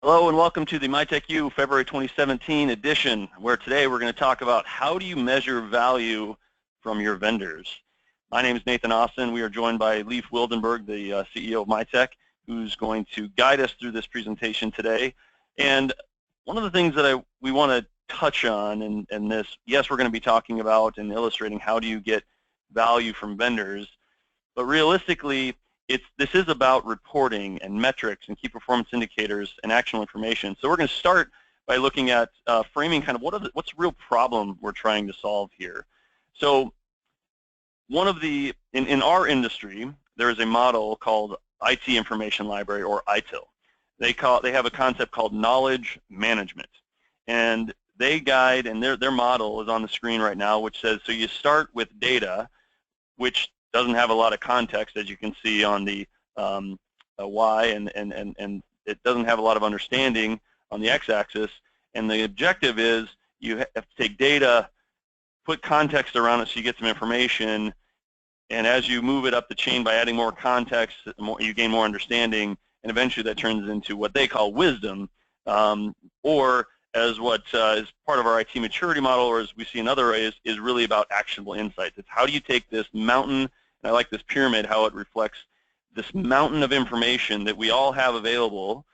Hello and welcome to the Mytech U February 2017 edition, where today we're going to talk about how do you measure value from your vendors. My name is Nathan Austin. We are joined by Leif Wildenberg, the CEO of Mytech, who's going to guide us through this presentation today. And one of the things that we want to touch on in this, yes, we're going to be talking about and illustrating how do you get value from vendors, but realistically, this is about reporting and metrics and key performance indicators and actionable information. So we're going to start by looking at framing kind of what's the real problem we're trying to solve here. So one of the, in our industry, there is a model called IT Information Library, or ITIL. They have a concept called knowledge management. And they guide, and their model is on the screen right now, which says, so you start with data, which doesn't have a lot of context, as you can see on the Y, and it doesn't have a lot of understanding on the x-axis. And the objective is you have to take data, put context around it so you get some information, and as you move it up the chain by adding more context, you gain more understanding, and eventually that turns into what they call wisdom, or as what is part of our IT maturity model, or as we see in other ways, is really about actionable insights. It's how do you take this mountain, and I like this pyramid, how it reflects this mountain of information that we all have available,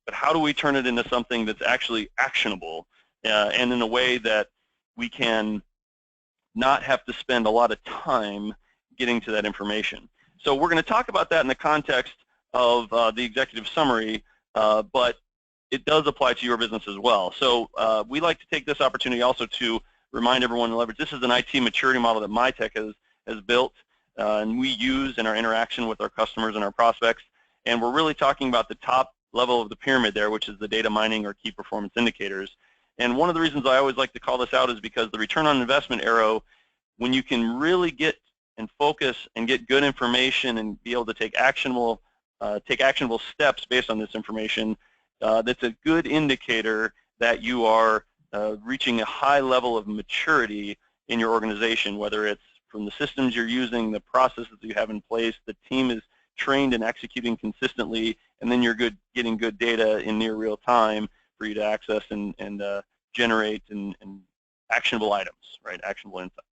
but how do we turn it into something that's actually actionable and in a way that we can not have to spend a lot of time getting to that information. So we're going to talk about that in the context of the executive summary, but it does apply to your business as well. So we like to take this opportunity also to remind everyone to leverage. This is an IT maturity model that Mytech has built. And we use in our interaction with our customers and our prospects. And we're really talking about the top level of the pyramid there, which is the data mining or key performance indicators. And one of the reasons I always like to call this out is because the return on investment arrow, when you can really get and focus and get good information and be able to take actionable steps based on this information, that's a good indicator that you are reaching a high level of maturity in your organization, whether it's from the systems you're using, the processes you have in place, the team is trained and executing consistently, and then you're getting good data in near real time for you to access and generate and actionable items, right? Actionable insight.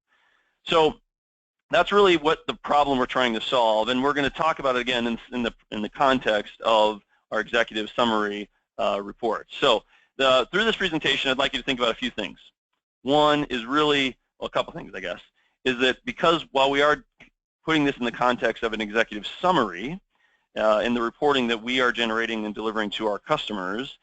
So that's really what the problem we're trying to solve, and we're going to talk about it again in the context of our executive summary report. So through this presentation, I'd like you to think about a few things. One is really, well, a couple things, I guess, is that because while we are putting this in the context of an executive summary in the reporting that we are generating and delivering to our customers,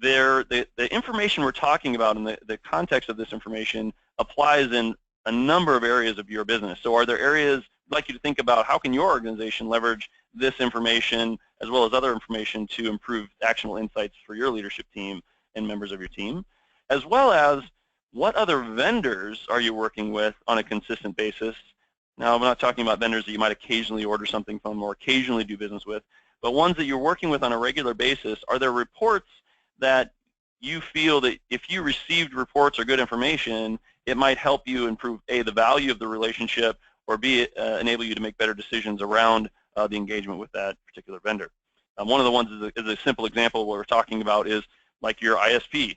the information we're talking about and the context of this information applies in a number of areas of your business. So are there areas I'd like you to think about how can your organization leverage this information as well as other information to improve actionable insights for your leadership team and members of your team, as well as what other vendors are you working with on a consistent basis? Now, I'm not talking about vendors that you might occasionally order something from or occasionally do business with, but ones that you're working with on a regular basis. Are there reports that you feel that if you received reports or good information, it might help you improve, A, the value of the relationship, or B, enable you to make better decisions around the engagement with that particular vendor? One of the ones is a simple example what we're talking about is like your ISP.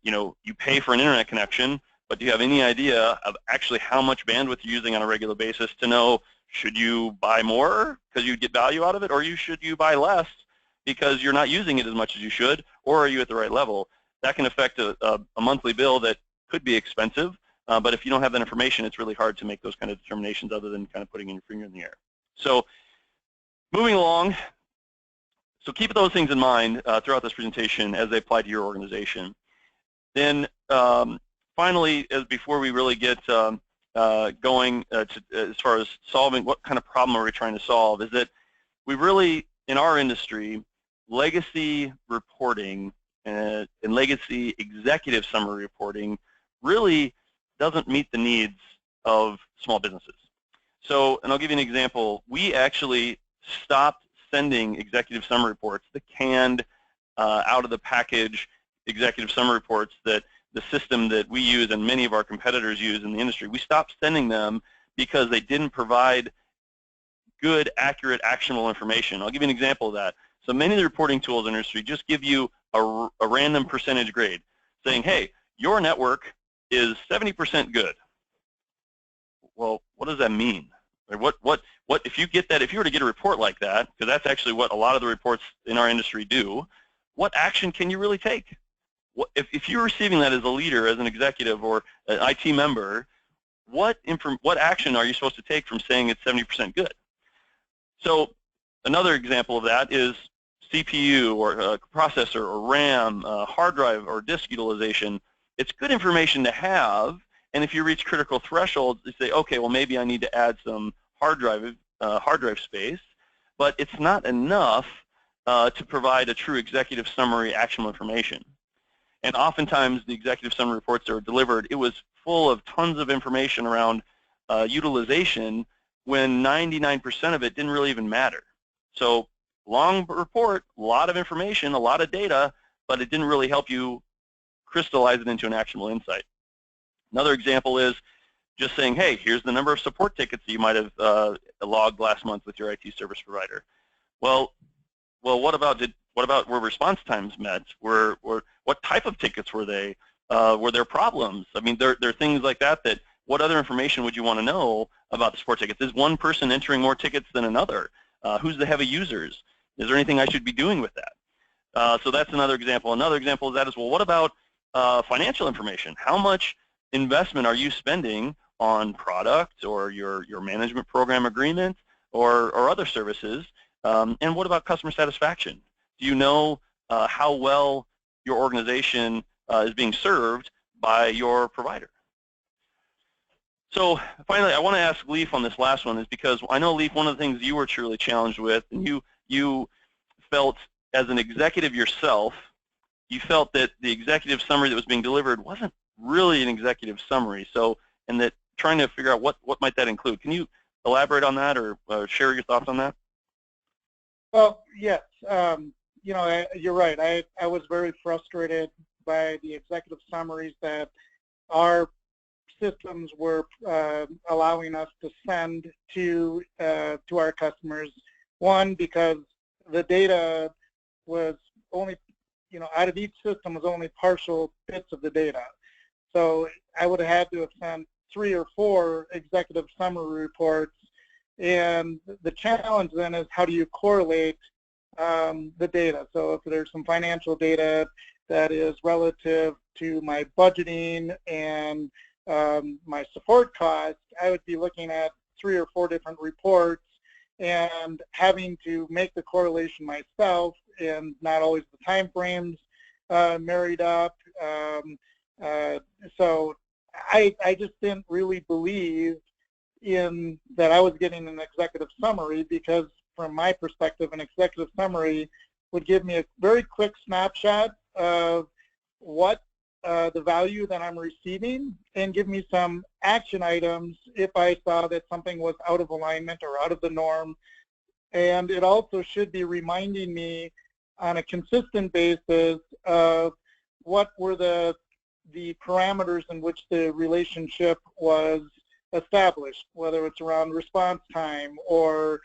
You pay for an internet connection, but do you have any idea of actually how much bandwidth you're using on a regular basis to know should you buy more because you get value out of it, or should you buy less because you're not using it as much as you should, or are you at the right level? That can affect a monthly bill that could be expensive, but if you don't have that information, it's really hard to make those kind of determinations other than kind of putting your finger in the air. So moving along, so keep those things in mind throughout this presentation as they apply to your organization. Then finally, before we really get going as far as solving what kind of problem are we trying to solve, is that we really, in our industry, legacy reporting and legacy executive summary reporting really doesn't meet the needs of small businesses. So, and I'll give you an example. We actually stopped sending executive summary reports, the canned, out of the package executive summary reports that the system that we use and many of our competitors use in the industry. We stopped sending them because they didn't provide good, accurate, actionable information. I'll give you an example of that. So many of the reporting tools in the industry just give you a random percentage grade, saying, hey, your network is 70% good. Well, what does that mean? Or what if you get that, if you were to get a report like that, because that's actually what a lot of the reports in our industry do, what action can you really take? If you're receiving that as a leader, as an executive or an IT member, what action are you supposed to take from saying it's 70% good? So another example of that is CPU or processor or RAM, hard drive or disk utilization. It's good information to have, and if you reach critical thresholds, you say, okay, well maybe I need to add some hard drive space, but it's not enough to provide a true executive summary actionable information. And oftentimes the executive summary reports that were delivered, it was full of tons of information around utilization when 99% of it didn't really even matter. So long report, a lot of information, a lot of data, but it didn't really help you crystallize it into an actionable insight. Another example is just saying, hey, here's the number of support tickets that you might have logged last month with your IT service provider. Well, what about were response times met? What type of tickets were they? Were there problems? I mean, there are things like that. What other information would you want to know about the support tickets? Is one person entering more tickets than another? Who's the heavy users? Is there anything I should be doing with that? So that's another example. Another example of that is, well, what about financial information? How much investment are you spending on product or your management program agreement or other services? And what about customer satisfaction? Do you know how well your organization is being served by your provider? So finally, I want to ask Leif on this last one, is because I know, Leif, one of the things you were truly challenged with, and you felt as an executive yourself, you felt that the executive summary that was being delivered wasn't really an executive summary. So, and that trying to figure out what might that include. Can you elaborate on that or share your thoughts on that? Well, yes. You know, you're right. I was very frustrated by the executive summaries that our systems were allowing us to send to our customers. One, because the data was only, you know, out of each system was only partial bits of the data. So I would have had to have sent 3 or 4 executive summary reports. And the challenge then is, how do you correlate the data? So if there's some financial data that is relative to my budgeting and my support costs, I would be looking at 3 or 4 different reports and having to make the correlation myself, and not always the time frames married up. So I just didn't really believe in that I was getting an executive summary, because from my perspective, an executive summary would give me a very quick snapshot of what the value that I'm receiving, and give me some action items if I saw that something was out of alignment or out of the norm. And it also should be reminding me on a consistent basis of what were the parameters in which the relationship was established, whether it's around response time or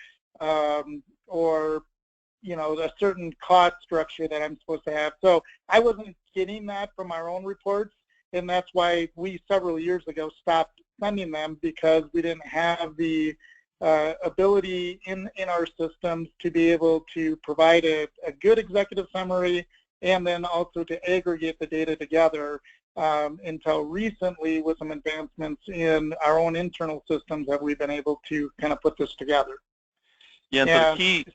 you know, a certain cost structure that I'm supposed to have. So I wasn't getting that from our own reports, and that's why we several years ago stopped sending them, because we didn't have the ability in our systems to be able to provide a good executive summary, and then also to aggregate the data together. Until recently, with some advancements in our own internal systems, have we been able to kind of put this together. Yeah, and so the key,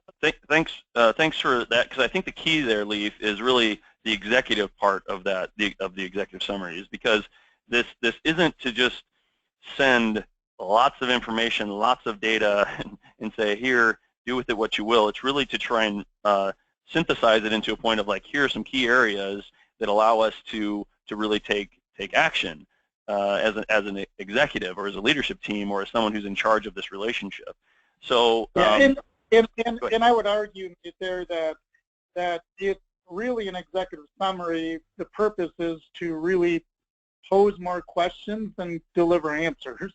thanks for that, because I think the key there, Leif, is really the executive part of that, of the executive summaries, because this isn't to just send lots of information, lots of data, and say, here, do with it what you will. It's really to try and synthesize it into a point of, like, here are some key areas that allow us to really take action as an executive or as a leadership team or as someone who's in charge of this relationship. So yeah, and I would argue there that it's really an executive summary. The purpose is to really pose more questions than deliver answers,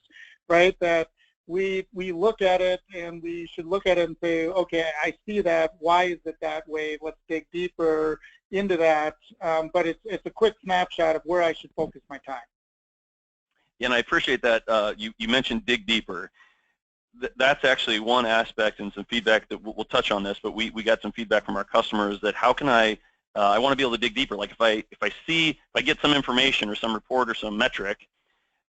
right? That we look at it, and we should look at it and say, okay, I see that. Why is it that way? Let's dig deeper into that. But it's a quick snapshot of where I should focus my time. Yeah, and I appreciate that. You mentioned dig deeper. That's actually one aspect and some feedback that we'll touch on this, but we got some feedback from our customers that how can I want to be able to dig deeper. Like if I get some information or some report or some metric,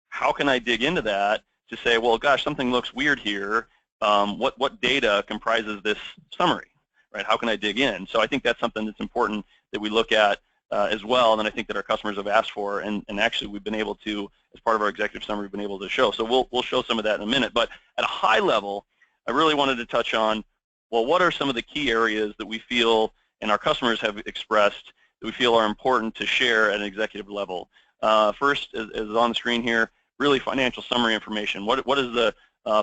how can I dig into that to say, well, gosh, something looks weird here. What data comprises this summary, right? How can I dig in? So I think that's something that's important that we look at as well, and I think that our customers have asked for, and actually we've been able to, as part of our executive summary, we've been able to show. So we'll show some of that in a minute. But at a high level, I really wanted to touch on, well, what are some of the key areas that we feel, and our customers have expressed, that we feel are important to share at an executive level. First, is on the screen here, really financial summary information. What is the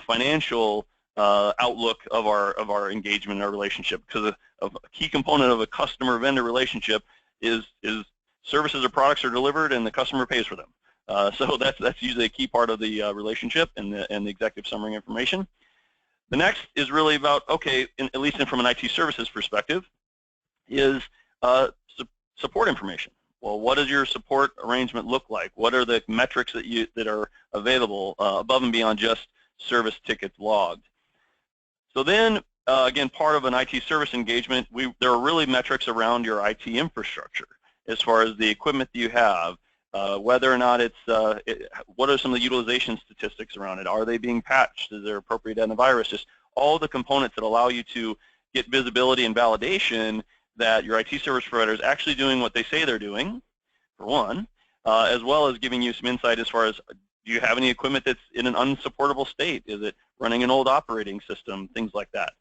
financial outlook of our engagement and our relationship? Because a key component of a customer-vendor relationship is services or products are delivered and the customer pays for them. So that's usually a key part of the relationship and the executive summary information. The next is really about, okay, at least from an IT services perspective, is support information. Well, what does your support arrangement look like? What are the metrics that are available above and beyond just service tickets logged? So then, again, part of an IT service engagement, there are really metrics around your IT infrastructure as far as the equipment that you have, whether or not what are some of the utilization statistics around it? Are they being patched? Is there appropriate antivirus? Just all the components that allow you to get visibility and validation that your IT service provider is actually doing what they say they're doing, for one, as well as giving you some insight as far as, do you have any equipment that's in an unsupportable state? Is it running an old operating system? Things like that.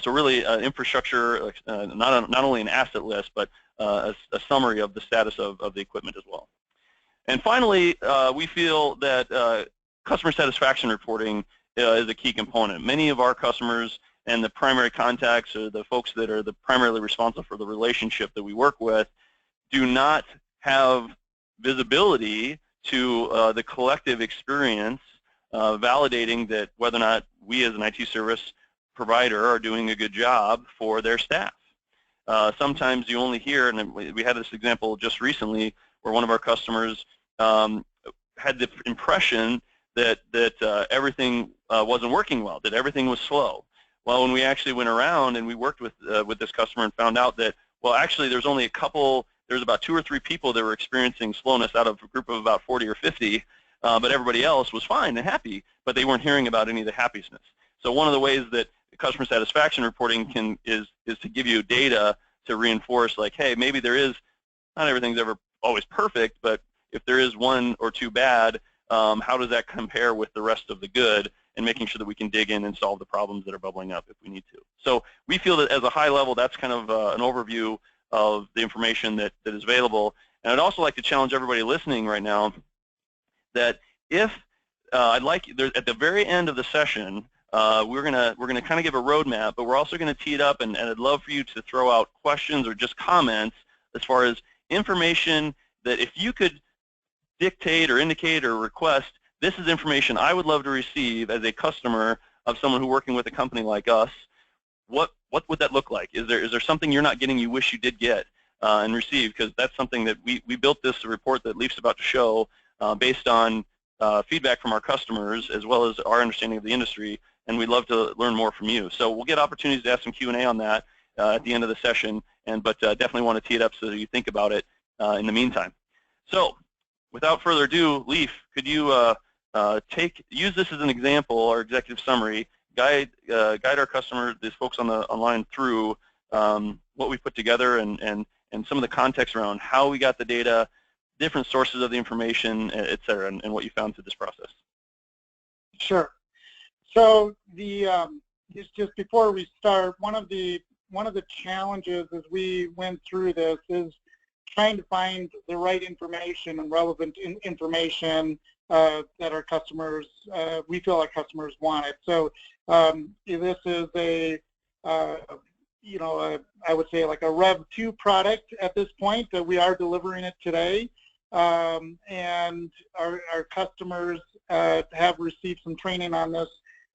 So really, infrastructure, not only an asset list, but a summary of the status of the equipment as well. And finally, we feel that customer satisfaction reporting is a key component. Many of our customers and the primary contacts, or the folks that are primarily responsible for the relationship that we work with, do not have visibility to the collective experience validating that whether or not we as an IT service provider are doing a good job for their staff. Sometimes you only hear, and we had this example just recently where one of our customers had the impression that everything wasn't working well, that everything was slow. Well, when we actually went around and we worked with this customer and found out that, well, actually there's only there's about 2 or 3 people that were experiencing slowness out of a group of about 40 or 50, but everybody else was fine and happy, but they weren't hearing about any of the happiness. So one of the ways that customer satisfaction reporting is to give you data to reinforce, like, hey, maybe not everything's ever always perfect, but if there is 1 or 2 bad, how does that compare with the rest of the good, and making sure that we can dig in and solve the problems that are bubbling up if we need to. So we feel that as a high level, that's kind of an overview of the information that is available. And I'd also like to challenge everybody listening right now that if at the very end of the session, we're gonna kind of give a roadmap, but we're also going to tee it up, and I'd love for you to throw out questions or just comments as far as information that if you could dictate or indicate or request, this is information I would love to receive as a customer of someone who's working with a company like us. What would that look like? Is there something you're not getting you wish you did get and receive? Because that's something that we built this report that Leif's about to show based on feedback from our customers as well as our understanding of the industry, and we'd love to learn more from you. So we'll get opportunities to ask some Q&A on that at the end of the session, but definitely want to tee it up so that you think about it in the meantime. So without further ado, Leif, could you use this as an example, our executive summary, guide our customers, these folks online through what we put together and some of the context around how we got the data, different sources of the information, et cetera, and what you found through this process. Sure. So just before we start, one of the challenges as we went through this is trying to find the right information and relevant information that our customers, we feel our customers wanted. So this is I would say like a Rev 2 product at this point that we are delivering it today. And our customers have received some training on this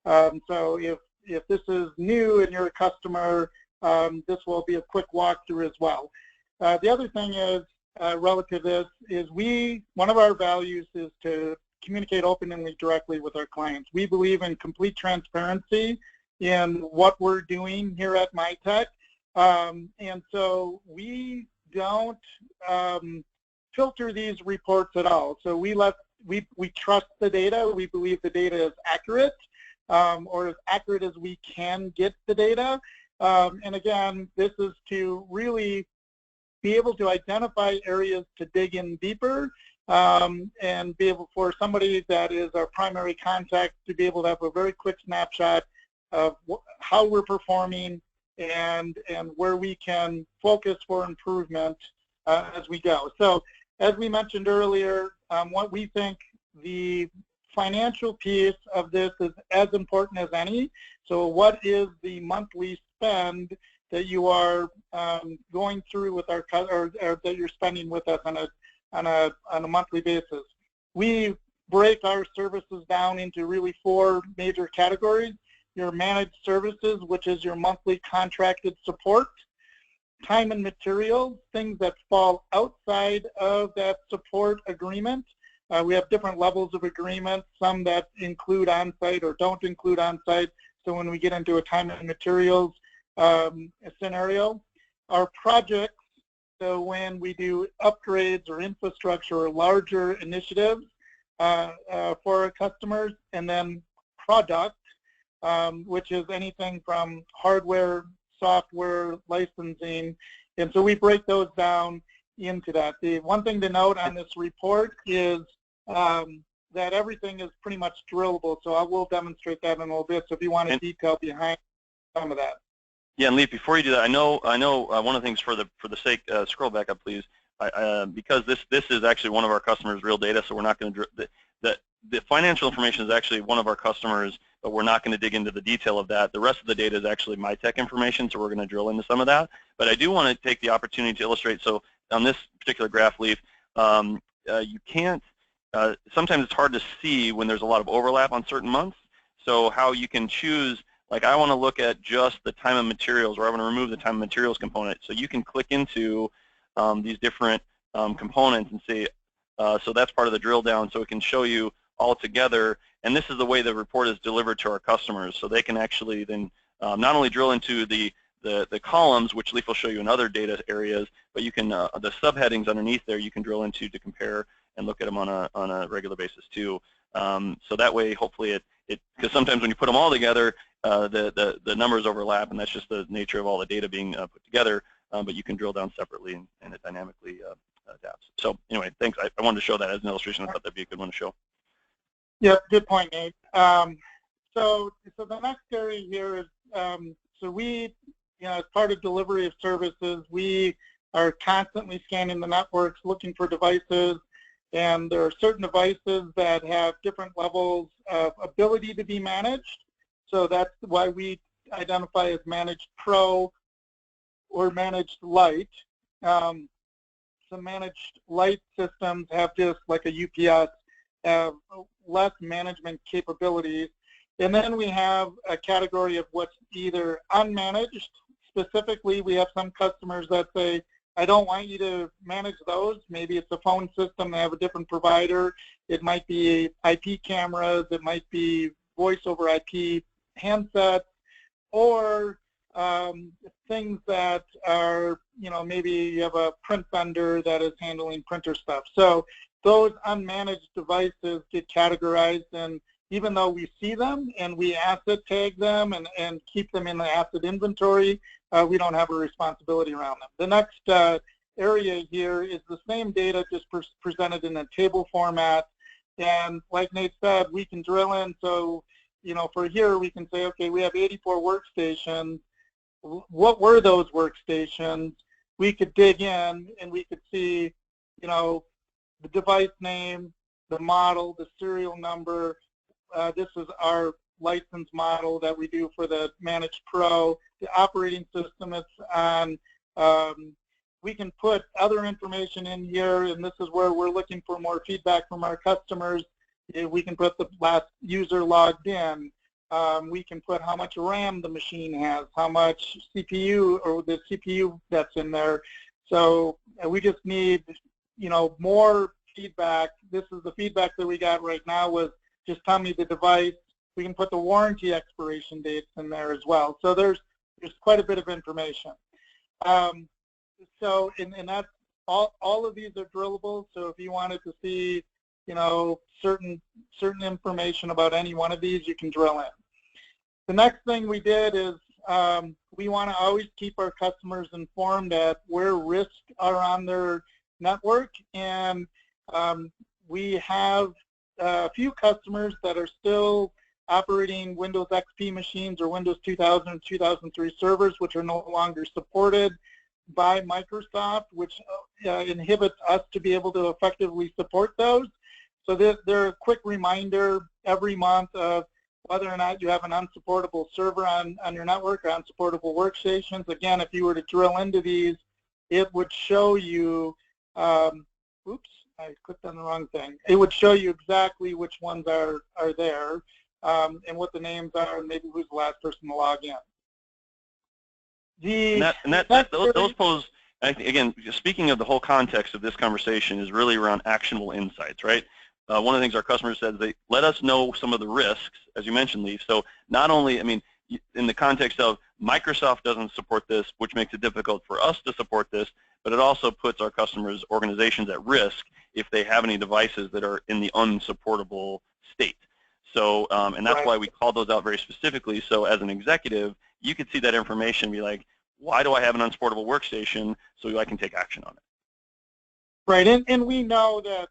So if this is new and you're a customer, this will be a quick walkthrough as well. The other thing is, relative to this, is one of our values is to communicate openly and directly with our clients. We believe in complete transparency in what we're doing here at Mytech, and so we don't filter these reports at all. So we trust the data. We believe the data is accurate, or as accurate as we can get the data. And again, this is to really be able to identify areas to dig in deeper, and be able for somebody that is our primary contact to be able to have a very quick snapshot of how we're performing and where we can focus for improvement as we go. So as we mentioned earlier, what we think the financial piece of this is as important as any. So what is the monthly spend that you are going through with our or that you're spending with us on a monthly basis? We break our services down into really 4 major categories. Your managed services, which is your monthly contracted support; time and materials, things that fall outside of that support agreement. We have different levels of agreements, some that include on-site or don't include on-site. So when we get into a time and materials scenario, our projects, so when we do upgrades or infrastructure or larger initiatives for our customers, and then product, which is anything from hardware, software, licensing, and so we break those down into that. The one thing to note on this report is that everything is pretty much drillable, so I will demonstrate that in a little bit, so if you want a detail behind some of that. Yeah, and Leif, before you do that, I know one of the things for the sake, scroll back up, please, because this is actually one of our customers' real data, so we're not going to, the financial information is actually one of our customers, but we're not going to dig into the detail of that. The rest of the data is actually Mytech information, so we're going to drill into some of that. But I do want to take the opportunity to illustrate, so on this particular graph, Leif, you can't, sometimes it's hard to see when there's a lot of overlap on certain months, so how you can choose, like I want to look at just the time and materials, or I want to remove the time and materials component. So you can click into these different components and say, so that's part of the drill down, so it can show you all together. And this is the way the report is delivered to our customers. So they can actually then not only drill into the columns, which Leif will show you in other data areas, but you can, the subheadings underneath there, you can drill into to compare and look at them on a regular basis too. So that way, hopefully because sometimes when you put them all together, the numbers overlap, and that's just the nature of all the data being put together, but you can drill down separately and it dynamically adapts. So anyway, thanks. I wanted to show that as an illustration. I thought that'd be a good one to show. Yeah, good point, Nate. So the next area here is, so we, as part of delivery of services, we are constantly scanning the networks, looking for devices, and there are certain devices that have different levels of ability to be managed. So that's why we identify as Managed Pro or Managed Lite. Some Managed Lite systems have just like a UPS, have less management capabilities. And then we have a category of what's either unmanaged. Specifically, we have some customers that say, I don't want you to manage those. Maybe it's a phone system, they have a different provider. It might be IP cameras, it might be voice over IP handsets, or things that are, maybe you have a print vendor that is handling printer stuff. So those unmanaged devices get categorized, and even though we see them and we asset tag them and keep them in the asset inventory, we don't have a responsibility around them. The next area here is the same data, just presented in a table format. And like Nate said, we can drill in. So, for here, we can say, okay, we have 84 workstations. What were those workstations? We could dig in and we could see, the device name, the model, the serial number. This is our license model that we do for the Managed Pro, the operating system it's on. We can put other information in here, and this is where we're looking for more feedback from our customers. We can put the last user logged in. We can put how much RAM the machine has, how much CPU or the CPU that's in there. So we just need, more feedback. This is the feedback that we got right now was just tell me the device. We can put the warranty expiration dates in there as well. So there's quite a bit of information. So and that's all of these are drillable. So if you wanted to see, certain information about any one of these, you can drill in. The next thing we did is we want to always keep our customers informed at where risks are on their network, and we have a few customers that are still operating Windows XP machines or Windows 2000 and 2003 servers, which are no longer supported by Microsoft, which inhibits us to be able to effectively support those. So they're a quick reminder every month of whether or not you have an unsupportable server on your network or unsupportable workstations. Again, if you were to drill into these, it would show you, oops, I clicked on the wrong thing. It would show you exactly which ones are there and what the names are and maybe who's the last person to log in. Those pose, again, speaking of the whole context of this conversation is really around actionable insights, right? One of the things our customers said is they let us know some of the risks, as you mentioned, Leif. So not only, in the context of Microsoft doesn't support this, which makes it difficult for us to support this, but it also puts our customers' organizations at risk if they have any devices that are in the unsupportable state. So, and that's why we call those out very specifically. So as an executive, you could see that information and be like, why do I have an unsupportable workstation so I can take action on it? Right, and we know that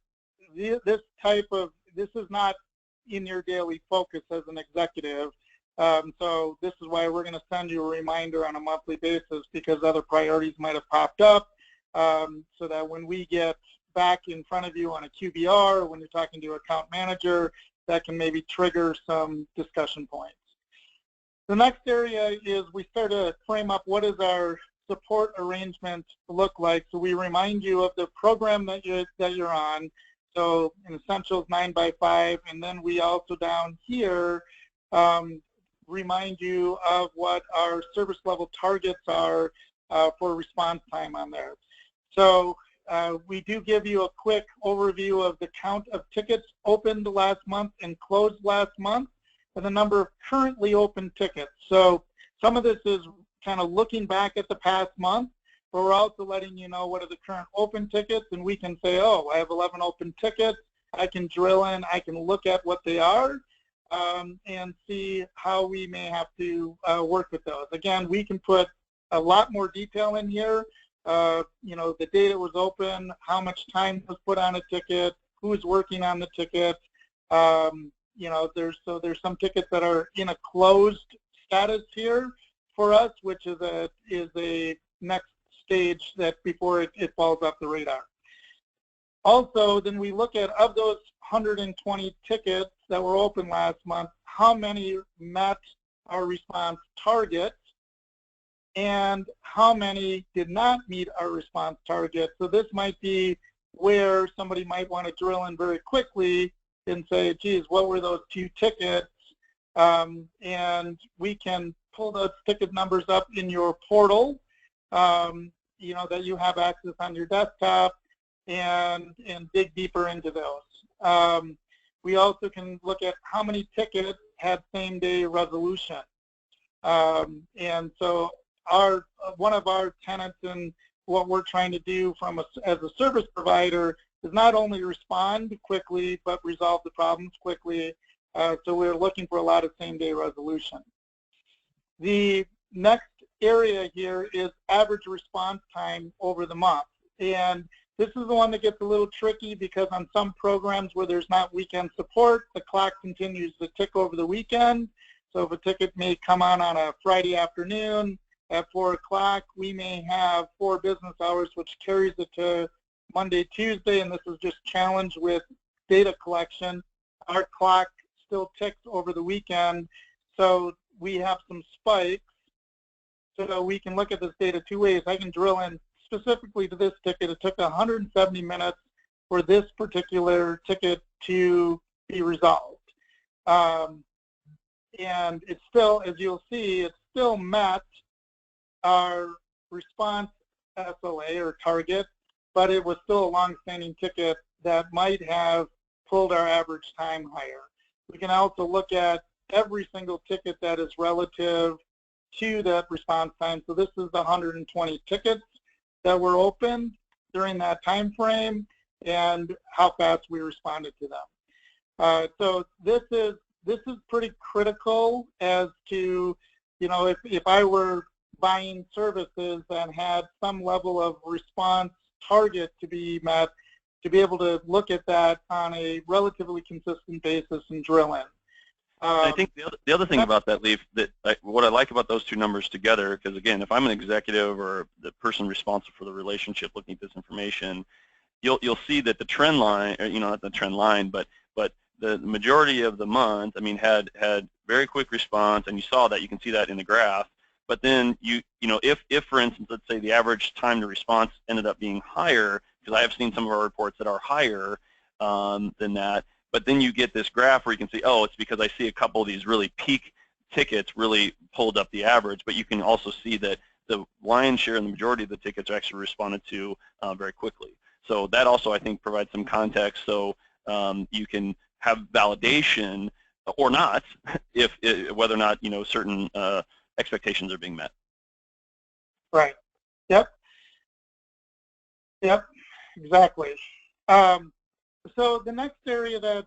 this is not in your daily focus as an executive. So this is why we're going to send you a reminder on a monthly basis, because other priorities might have popped up, so that when we get back in front of you on a QBR or when you're talking to your account manager, that can maybe trigger some discussion points. The next area is we start to frame up what does our support arrangement look like. So we remind you of the program that you're on. So in Essentials 9x5, and then we also down here remind you of what our service level targets are for response time on there. So we do give you a quick overview of the count of tickets opened last month and closed last month, and the number of currently open tickets. So some of this is kind of looking back at the past month, but we're also letting you know what are the current open tickets, and we can say, oh, I have 11 open tickets. I can drill in, I can look at what they are, and see how we may have to work with those. Again, we can put a lot more detail in here. The date it was open, how much time was put on a ticket, who's working on the ticket. There's some tickets that are in a closed status here for us, which is a next stage that before it falls off the radar. Also, then we look at, of those 120 tickets that were open last month, how many met our response target and how many did not meet our response target. So this might be where somebody might want to drill in very quickly and say, geez, what were those 2 tickets? And we can pull those ticket numbers up in your portal, that you have access on your desktop, and dig deeper into those. We also can look at how many tickets had same-day resolution. And so one of our tenets and what we're trying to do as a service provider is not only respond quickly, but resolve the problems quickly. So we're looking for a lot of same-day resolution. The next area here is average response time over the month. And this is the one that gets a little tricky because on some programs where there's not weekend support, the clock continues to tick over the weekend. So if a ticket may come on a Friday afternoon at 4 o'clock, we may have 4 business hours, which carries it to Monday, Tuesday, and this is just challenged with data collection. Our clock still ticks over the weekend, so we have some spikes. So we can look at this data 2 ways. I can drill in specifically to this ticket. It took 170 minutes for this particular ticket to be resolved. and it's still, as you'll see, it still met our response SLA or target, but it was still a long-standing ticket that might have pulled our average time higher. We can also look at every single ticket that is relative to that response time. So this is the 120 tickets that were opened during that time frame and how fast we responded to them. So this is pretty critical as to, you know, if I were buying services and had some level of response target to be met, to be able to look at that on a relatively consistent basis and drill in. I think the other thing about that, Leaf, what I like about those two numbers together, because again, if I'm an executive or the person responsible for the relationship looking at this information, you'll see that the trend line, or, you know, not the trend line, but the majority of the month, I mean, had very quick response, and you saw that. You can see that in the graph. But then you know, if for instance, let's say the average time to response ended up being higher, because I have seen some of our reports that are higher than that. But then you get this graph where you can see, oh, it's because I see a couple of these really peak tickets really pulled up the average. But you can also see that the lion's share and the majority of the tickets are actually responded to very quickly. So that also, I think, provides some context, so you can have validation or not, if whether or not, you know, certain expectations are being met. Right. Yep. Yep. Exactly. So the next area that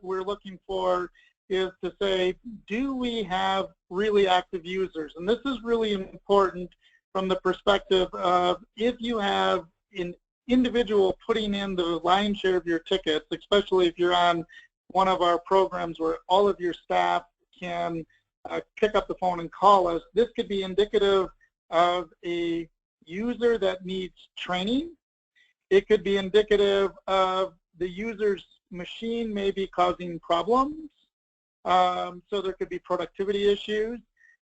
we're looking for is to say, do we have really active users? And this is really important from the perspective of, if you have an individual putting in the lion's share of your tickets, especially if you're on one of our programs where all of your staff can pick up the phone and call us, this could be indicative of a user that needs training. It could be indicative of the user's machine may be causing problems. So there could be productivity issues.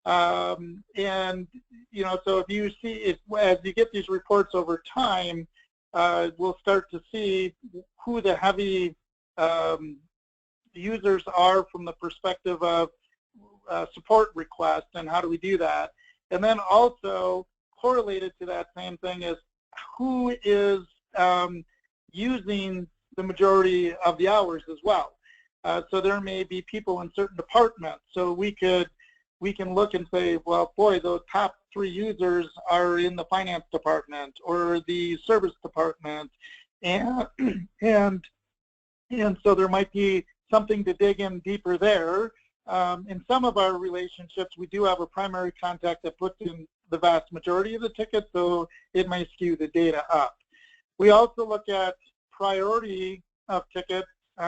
And, you know, so if you see, as you get these reports over time, we'll start to see who the heavy users are from the perspective of support requests, and how do we do that. And then also correlated to that same thing is who is using the majority of the hours as well. So there may be people in certain departments. So we can look and say, well, boy, those top 3 users are in the finance department or the service department, and so there might be something to dig in deeper there. In some of our relationships, we do have a primary contact that puts in the vast majority of the tickets, so it may skew the data up. We also look at priority of tickets.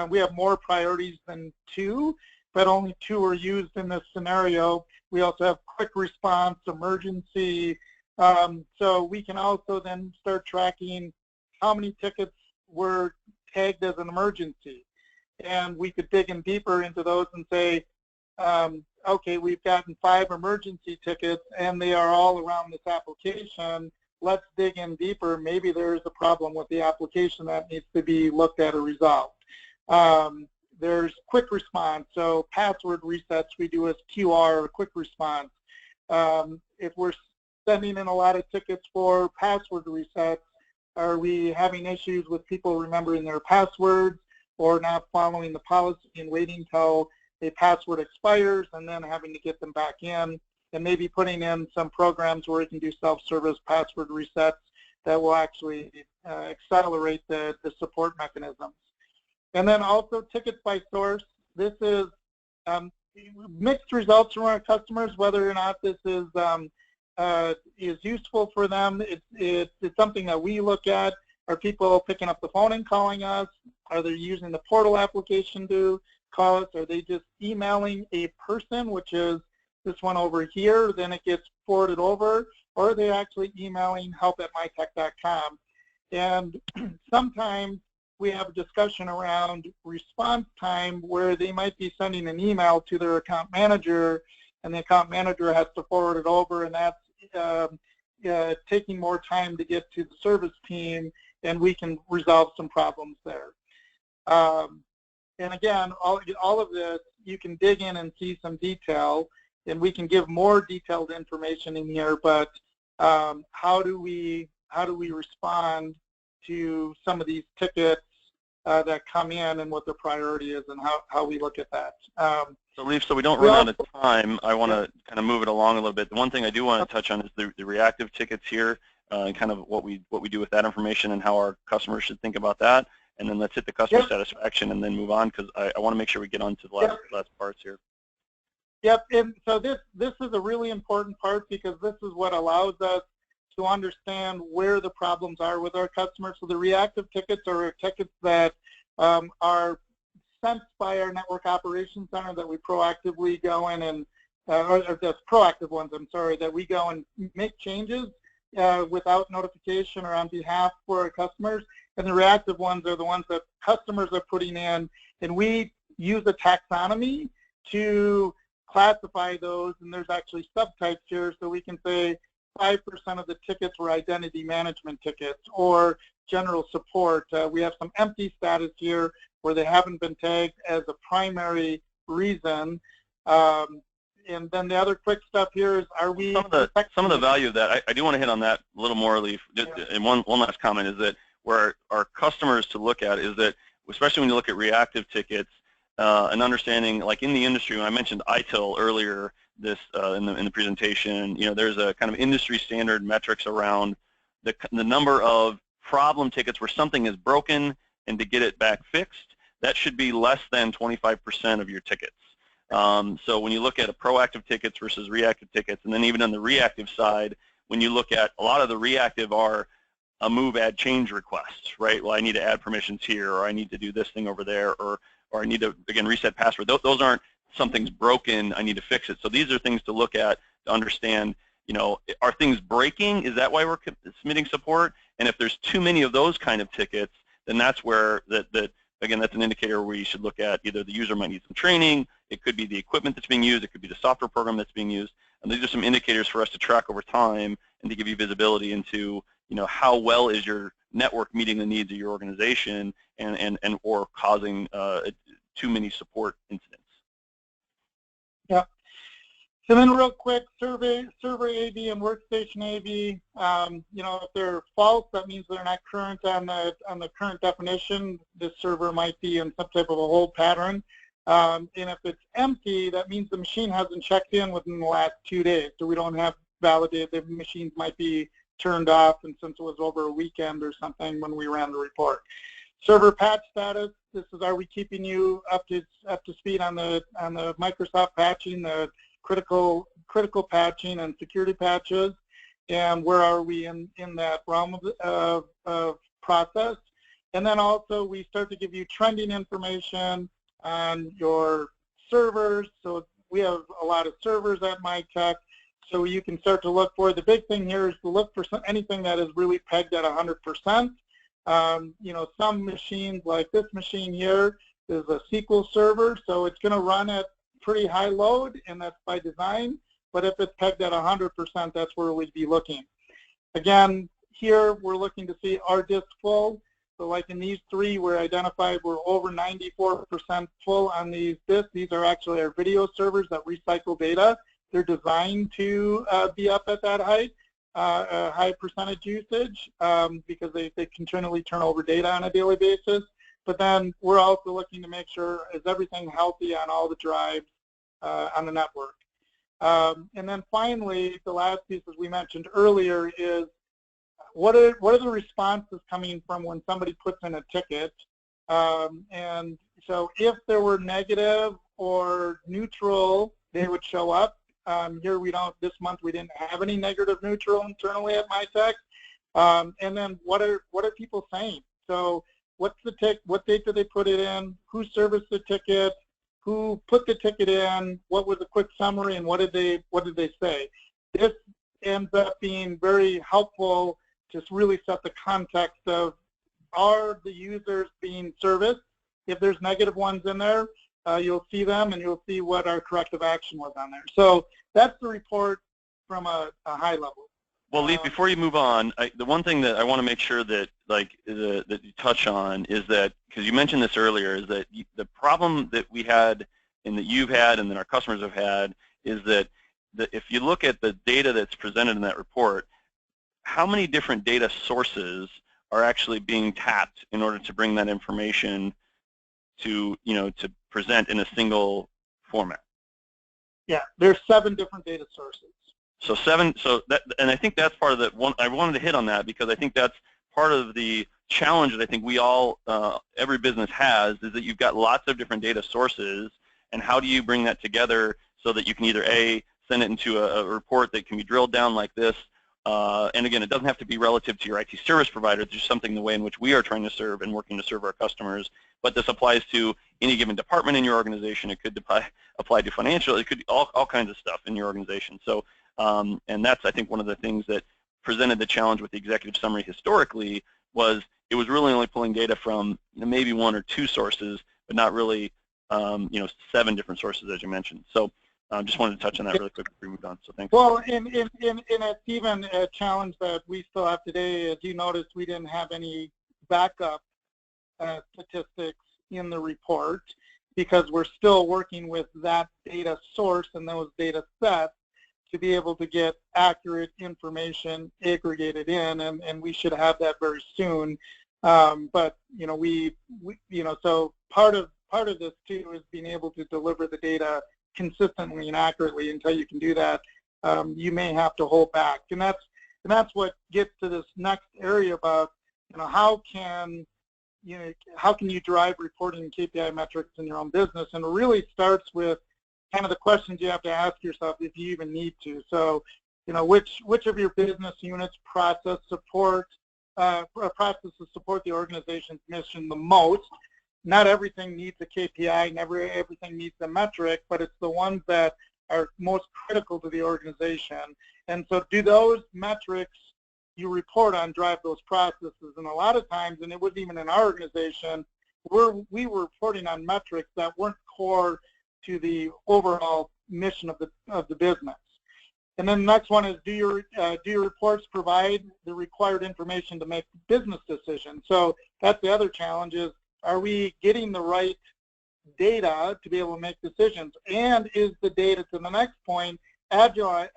We have more priorities than 2, but only 2 are used in this scenario. We also have quick response, emergency. So we can also then start tracking how many tickets were tagged as an emergency. And we could dig in deeper into those and say, okay, we've gotten 5 emergency tickets and they are all around this application. Let's dig in deeper. Maybe there's a problem with the application that needs to be looked at or resolved. There's quick response. So password resets we do as QR, quick response. If we're sending in a lot of tickets for password resets, are we having issues with people remembering their passwords or not following the policy and waiting till a password expires and then having to get them back in, and maybe putting in some programs where you can do self-service password resets that will actually accelerate the support mechanisms. And then also tickets by source. This is mixed results from our customers, whether or not this is useful for them. It's something that we look at. Are people picking up the phone and calling us? Are they using the portal application to call us? Are they just emailing a person, which is this one over here, then it gets forwarded over? Or are they actually emailing help@mytech.com? And sometimes we have a discussion around response time where they might be sending an email to their account manager, and the account manager has to forward it over, and that's taking more time to get to the service team, and we can resolve some problems there. And again, all of this, you can dig in and see some detail, and we can give more detailed information in here, but how do we respond to some of these tickets that come in and what the priority is and how we look at that. So Leif, so we don't run out of time, I want to kind of move it along a little bit. The one thing I do want to touch on is the reactive tickets here, and kind of what we do with that information and how our customers should think about that. And then let's hit the customer satisfaction and then move on, because I want to make sure we get on to the last parts here. Yep, and so this is a really important part, because this is what allows us to understand where the problems are with our customers. So the reactive tickets are tickets that are sent by our network operations center that we proactively go in and, or the proactive ones, I'm sorry, that we go and make changes without notification or on behalf for our customers. And the reactive ones are the ones that customers are putting in, and we use a taxonomy to classify those, and there's actually subtypes here, so we can say 5% of the tickets were identity management tickets or general support. We have some empty status here where they haven't been tagged as a primary reason. And then the other quick stuff here is, are we... Some of the value of that, I do want to hit on that a little more, Leif. And one last comment is that where our customers to look at is that, especially when you look at reactive tickets, and understanding, like in the industry, when I mentioned ITIL earlier, this in the presentation, you know, there's a kind of industry standard metrics around the number of problem tickets where something is broken, and to get it back fixed, that should be less than 25% of your tickets. So when you look at a proactive tickets versus reactive tickets, and then even on the reactive side, when you look at a lot of the reactive are a move, add, change requests, right? Well, I need to add permissions here, or I need to do this thing over there, or I need to, again, reset password. Those aren't something's broken, I need to fix it. So these are things to look at to understand, you know, are things breaking? Is that why we're submitting support? And if there's too many of those kind of tickets, then that's where, again, that's an indicator where you should look at either the user might need some training, it could be the equipment that's being used, it could be the software program that's being used. And these are some indicators for us to track over time and to give you visibility into, you know, how well is your network meeting the needs of your organization and or causing too many support incidents. Yeah. So then real quick, server AV and workstation AV, you know, if they're false, that means they're not current on the current definition. This server might be in some type of a hold pattern. And if it's empty, that means the machine hasn't checked in within the last 2 days. So we don't have validated. The machines might be turned off, and since it was over a weekend or something when we ran the report. Server patch status, this is, are we keeping you up to speed on the Microsoft patching, the critical patching and security patches, and where are we in that realm of process? And then also we start to give you trending information on your servers. So we have a lot of servers at Mytech, so you can start to look for, the big thing here is to look for anything that is really pegged at 100%. You know, some machines, like this machine here, is a SQL server, so it's going to run at pretty high load, and that's by design. But if it's pegged at 100%, that's where we'd be looking. Again, here we're looking to see our disk full. So like in these three, we're identified we're over 94% full on these disks. These are actually our video servers that recycle data. They're designed to be up at that height, a high percentage usage, because they continually turn over data on a daily basis. But then we're also looking to make sure, is everything healthy on all the drives on the network. And then finally, the last piece, as we mentioned earlier, is what are the responses coming from when somebody puts in a ticket? And so if there were negative or neutral, they would show up. Here we don't, this month we didn't have any negative neutral internally at Mytech. And then what are people saying? So what's the ticket, what date did they put it in, who serviced the ticket, who put the ticket in, what was a quick summary, and what did they say? This ends up being very helpful to really set the context of, are the users being serviced? If there's negative ones in there, you'll see them, and you'll see what our corrective action was on there. So that's the report from a high level. Well, Leif, before you move on, the one thing that I want to make sure that that you touch on is that, because you mentioned this earlier, is that the problem that we had and that you've had and that our customers have had is that if you look at the data that's presented in that report, how many different data sources are actually being tapped in order to bring that information to to present in a single format? Yeah, there's 7 different data sources. So 7. So that, and I think that's part of the one. I wanted to hit on that because I think that's part of the challenge that I think we all, every business has, is that you've got lots of different data sources, and how do you bring that together so that you can either send it into a report that can be drilled down like this. And again, it doesn't have to be relative to your IT service provider. It's just something the way in which we are trying to serve and working to serve our customers. But this applies to any given department in your organization. It could apply to financial. It could be all kinds of stuff in your organization. So, and that's, I think, one of the things that presented the challenge with the executive summary historically was it was really only pulling data from maybe 1 or 2 sources, but not really 7 different sources, as you mentioned. So just wanted to touch on that really quick before we moved on. So thanks. Well, and it's even a challenge that we still have today. As you noticed, we didn't have any backup statistics in the report because we're still working with that data source and those data sets to be able to get accurate information aggregated in, and we should have that very soon. But so part of this too is being able to deliver the data consistently and accurately. Until you can do that, you may have to hold back, and that's what gets to this next area about how can you drive reporting and KPI metrics in your own business, and it really starts with kind of the questions you have to ask yourself if you even need to. So, which of your business units processes support the organization's mission the most? Not everything needs a KPI, never everything needs a metric, but it's the ones that are most critical to the organization. And so do those metrics you report on drive those processes? And a lot of times, and it was even in our organization, we were reporting on metrics that weren't core to the overall mission of the business. And then the next one is, do your reports provide the required information to make business decisions? So that's the other challenge is, are we getting the right data to be able to make decisions? And is the data, to the next point, agile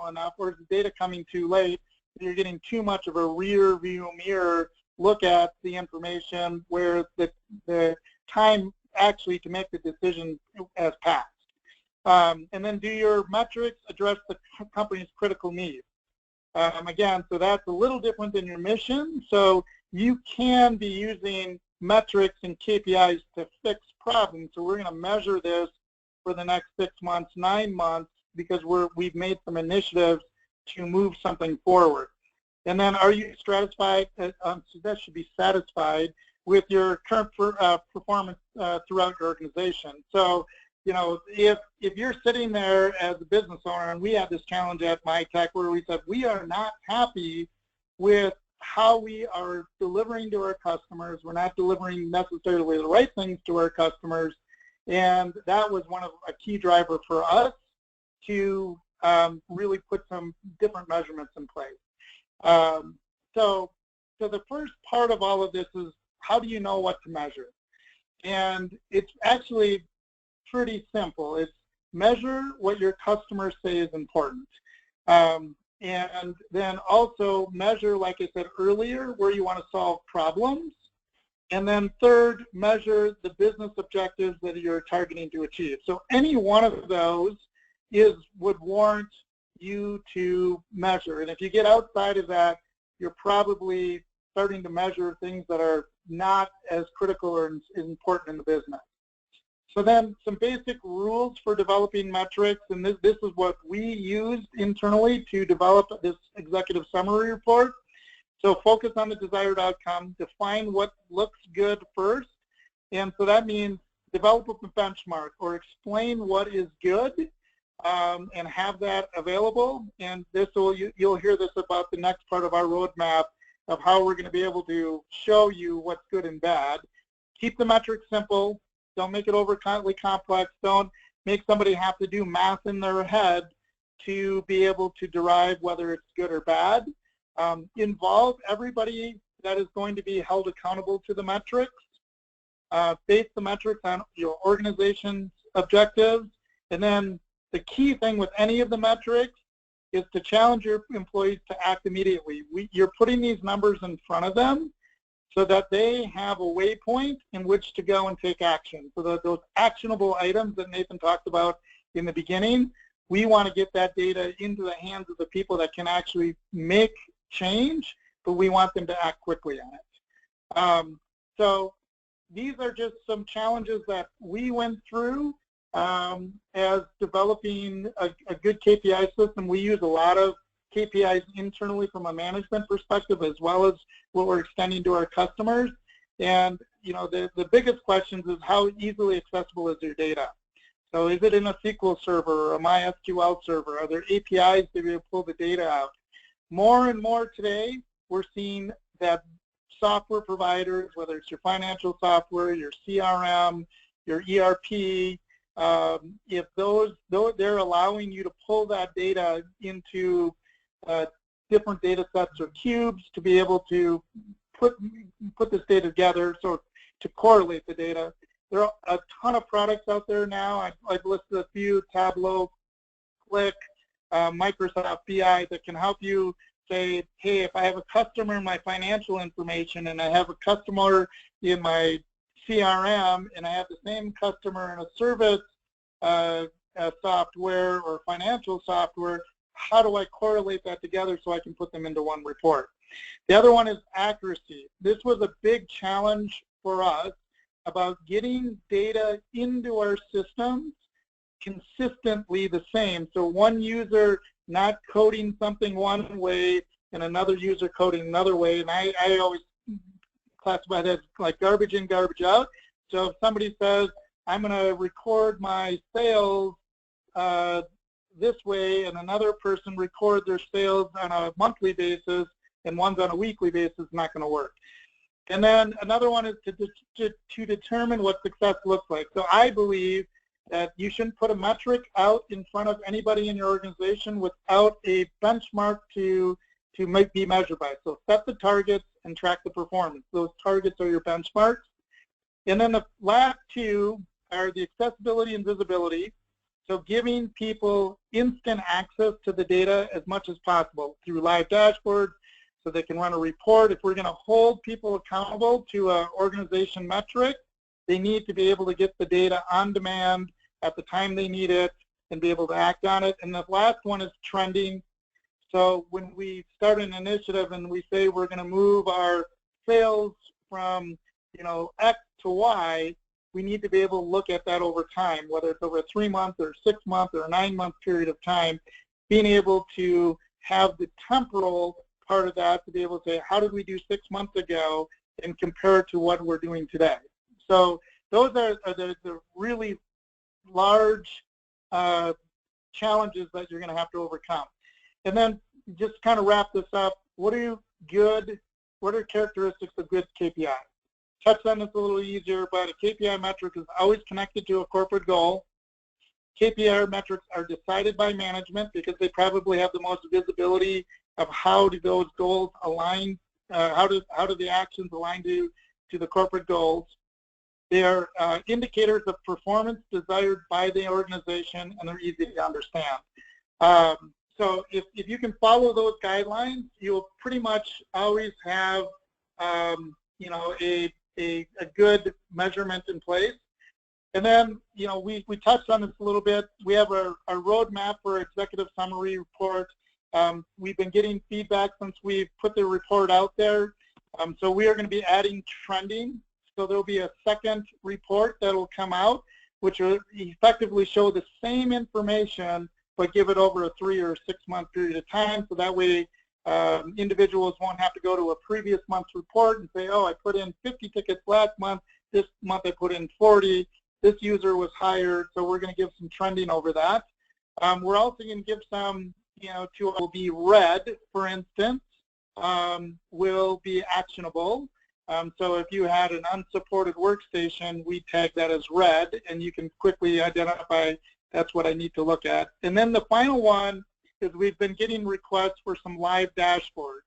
enough, or is the data coming too late? You're getting too much of a rear view mirror look at the information where the time actually to make the decision has passed. And then do your metrics address the company's critical needs? Again, so that's a little different than your mission. So you can be using metrics and KPIs to fix problems. So we're going to measure this for the next 6 months, 9 months, because we've made some initiatives to move something forward. And then are you satisfied? So that should be satisfied with your current performance throughout your organization. So, if you're sitting there as a business owner, and we had this challenge at Mytech where we said we are not happy with how we are delivering to our customers. We're not delivering necessarily the right things to our customers, and that was a key driver for us to really put some different measurements in place. So the first part of all of this is, how do you know what to measure? And it's actually pretty simple. It's measure what your customers say is important. And then also measure, like I said earlier, where you want to solve problems. And then third, measure the business objectives that you're targeting to achieve. So any one of those would warrant you to measure. And if you get outside of that, you're probably starting to measure things that are not as critical or as important in the business. So then some basic rules for developing metrics, and this is what we used internally to develop this executive summary report. So focus on the desired outcome, define what looks good first, and so that means develop a benchmark or explain what is good and have that available. And you'll hear this about the next part of our roadmap of how we're going to be able to show you what's good and bad. Keep the metrics simple. Don't make it overly complex. Don't make somebody have to do math in their head to be able to derive whether it's good or bad. Involve everybody that is going to be held accountable to the metrics. Base the metrics on your organization's objectives. And then the key thing with any of the metrics is to challenge your employees to act immediately. You're putting these numbers in front of them so that they have a waypoint in which to go and take action. So those actionable items that Nathan talked about in the beginning, we want to get that data into the hands of the people that can actually make change, but we want them to act quickly on it. So these are just some challenges that we went through as developing a good KPI system. We use a lot of KPIs internally from a management perspective, as well as what we're extending to our customers. And the biggest questions is how easily accessible is your data? So is it in a SQL server or a MySQL server? Are there APIs to be able to pull the data out? More and more today, we're seeing that software providers, whether it's your financial software, your CRM, your ERP, if they're allowing you to pull that data into different data sets or cubes to be able to put this data together, so to correlate the data. There are a ton of products out there now. I've listed a few: Tableau, Click, Microsoft BI, that can help you say, hey, if I have a customer in my financial information and I have a customer in my CRM and I have the same customer in a service software or financial software, how do I correlate that together so I can put them into one report? The other one is accuracy. This was a big challenge for us about getting data into our systems consistently the same. So one user not coding something one way and another user coding another way. And I always classify that as like garbage in, garbage out. So if somebody says, I'm going to record my sales this way, and another person record their sales on a monthly basis and one's on a weekly basis, it's not going to work. And then another one is to determine what success looks like. So I believe that you shouldn't put a metric out in front of anybody in your organization without a benchmark to be measured by. So set the targets and track the performance. Those targets are your benchmarks. And then the last two are the accessibility and visibility. So giving people instant access to the data as much as possible through live dashboards so they can run a report. If we're going to hold people accountable to an organization metric, they need to be able to get the data on demand at the time they need it and be able to act on it. And the last one is trending. So when we start an initiative and we say we're going to move our sales from X to Y, we need to be able to look at that over time, whether it's over a 3-month or 6-month or a 9-month period of time, being able to have the temporal part of that to be able to say, how did we do 6 months ago and compare it to what we're doing today? So those are the really large challenges that you're going to have to overcome. And then just kind of wrap this up, what are characteristics of good KPI? Touch on this a little easier, but a KPI metric is always connected to a corporate goal. KPI metrics are decided by management because they probably have the most visibility of how do those goals align, how do the actions align to the corporate goals. They are indicators of performance desired by the organization, and they're easy to understand. So if you can follow those guidelines, you'll pretty much always have a good measurement in place. And then, we touched on this a little bit. We have our roadmap for executive summary report. We've been getting feedback since we've put the report out there. So we are going to be adding trending. So there'll be a second report that will come out, which will effectively show the same information, but give it over a 3 or 6 month period of time. So that way, individuals won't have to go to a previous month's report and say, oh, I put in 50 tickets last month, this month I put in 40, this user was hired, so we're going to give some trending over that. We're also going to give some, will be red, for instance, will be actionable. So if you had an unsupported workstation, we tag that as red, and you can quickly identify that's what I need to look at. And then the final one is we've been getting requests for some live dashboards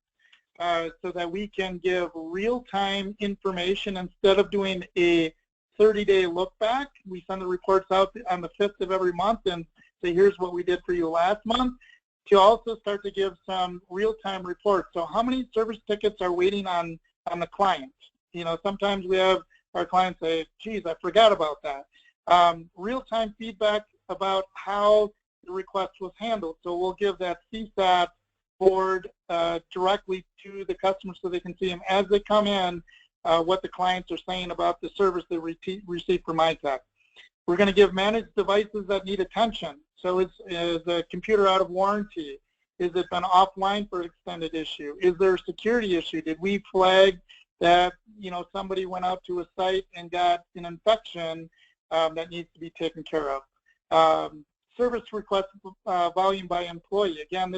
so that we can give real-time information instead of doing a 30-day look back. We send the reports out on the 5th of every month and say, here's what we did for you last month, to also start to give some real-time reports. So how many service tickets are waiting on the client? You know, sometimes we have our clients say, geez, I forgot about that. Real-time feedback about how the request was handled. So we'll give that CSAT board directly to the customer so they can see them as they come in, what the clients are saying about the service they receive from Mytech. We're going to give managed devices that need attention. So is the computer out of warranty? Is it been offline for an extended issue? Is there a security issue? Did we flag that, you know, somebody went out to a site and got an infection that needs to be taken care of? Service request volume by employee. Again,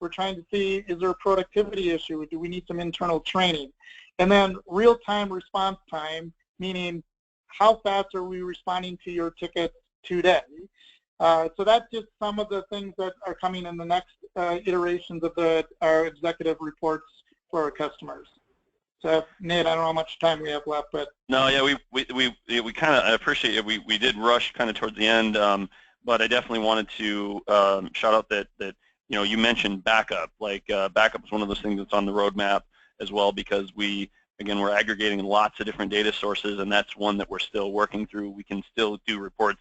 we're trying to see, is there a productivity issue? Do we need some internal training? And then real-time response time, meaning how fast are we responding to your ticket today? So that's just some of the things that are coming in the next iterations of our executive reports for our customers. So Nate, I don't know how much time we have left, but no, yeah, we kind of, I appreciate it. We did rush kind of towards the end, but I definitely wanted to shout out that you know, you mentioned backup. Like backup is one of those things that's on the roadmap as well, because we're aggregating lots of different data sources, and that's one that we're still working through. We can still do reports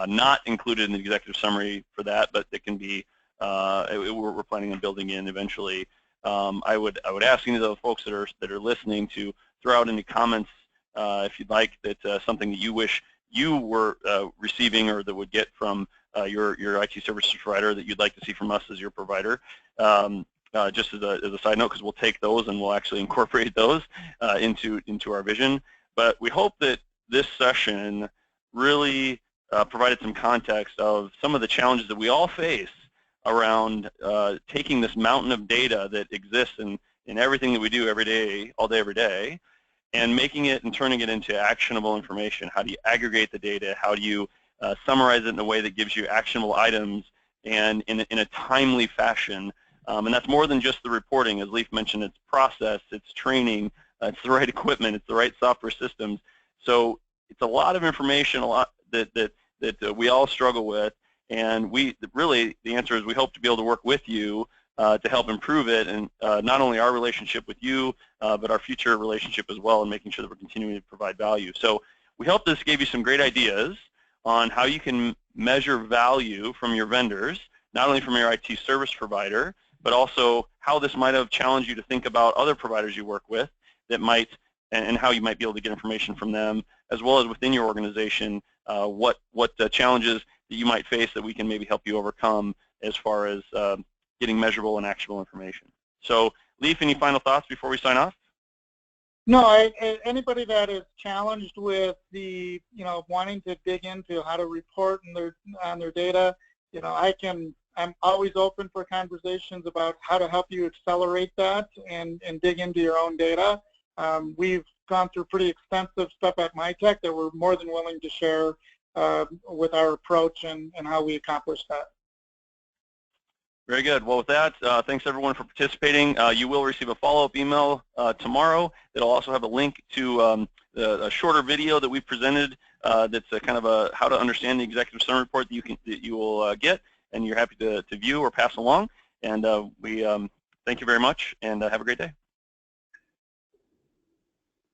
not included in the executive summary for that, but it can be, we're planning on building in eventually. I would ask any of the folks that are listening to throw out any comments if you'd like, that something that you wish you were receiving or that would get from your IT service provider that you'd like to see from us as your provider. Just as a side note, because we'll take those and we'll actually incorporate those into our vision. But we hope that this session really provided some context of some of the challenges that we all face around taking this mountain of data that exists in everything that we do every day, all day, every day, and making it and turning it into actionable information. How do you aggregate the data? How do you summarize it in a way that gives you actionable items and in a timely fashion? And that's more than just the reporting. As Leif mentioned, it's process, it's training, it's the right equipment, it's the right software systems. So it's a lot of information, a lot that we all struggle with. And really, the answer is we hope to be able to work with you to help improve it, and not only our relationship with you, but our future relationship as well, and making sure that we're continuing to provide value. So we hope this gave you some great ideas on how you can measure value from your vendors, not only from your IT service provider, but also how this might have challenged you to think about other providers you work with that might, and how you might be able to get information from them, as well as within your organization, what challenges that you might face that we can maybe help you overcome as far as getting measurable and actionable information. So, Leif, any final thoughts before we sign off? No, anybody that is challenged with the, wanting to dig into how to report on their data, I'm always open for conversations about how to help you accelerate that and dig into your own data. We've gone through pretty extensive stuff at Mytech that we're more than willing to share with our approach and how we accomplish that. Very good. Well, with that, thanks everyone for participating. You will receive a follow-up email tomorrow. It'll also have a link to a shorter video that we presented that's a kind of a how to understand the executive summary report that you will get, and you're happy to view or pass along. And we thank you very much, and have a great day.